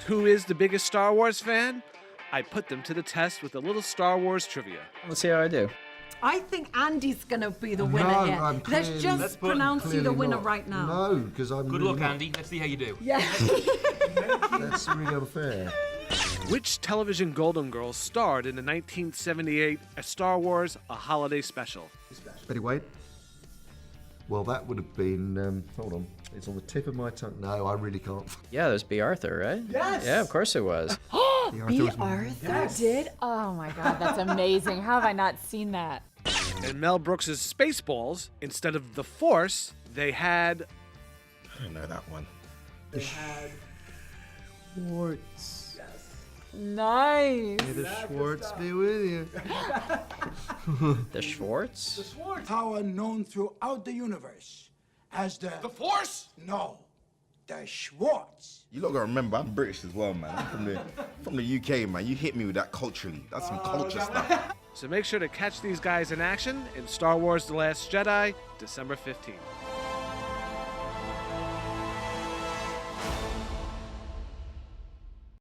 who is the biggest Star Wars fan? I put them to the test with a little Star Wars trivia. Let's see how I do. I think Andy's going to be the winner No, here. I'm Let's clearly- just Let's pronounce you the Clearly winner not. right now. No, because I'm Good really luck, not. Andy. Let's see how you do. Yeah. That's really unfair. Which television Golden Girl starred in the 1978 A Star Wars A Holiday Special? Betty White? Well, that would have been, hold on, it's on the tip of my tongue. No, I really can't. Yeah, there's B. Arthur, right? Yes. Yeah, of course it was. The B. was- Arthur did? Oh my god, that's amazing. How have I not seen that? In Mel Brooks' Spaceballs, instead of the Force, they had I don't know that one. Schwartz. Nice. May the Schwartz be with you. The Schwartz? Power known throughout the universe as the Force? No, the Schwartz. You lot gotta remember, I'm British as well, man. I'm from the UK, man. You hit me with that culturally. That's some culture stuff. So make sure to catch these guys in action in Star Wars The Last Jedi, December 15th.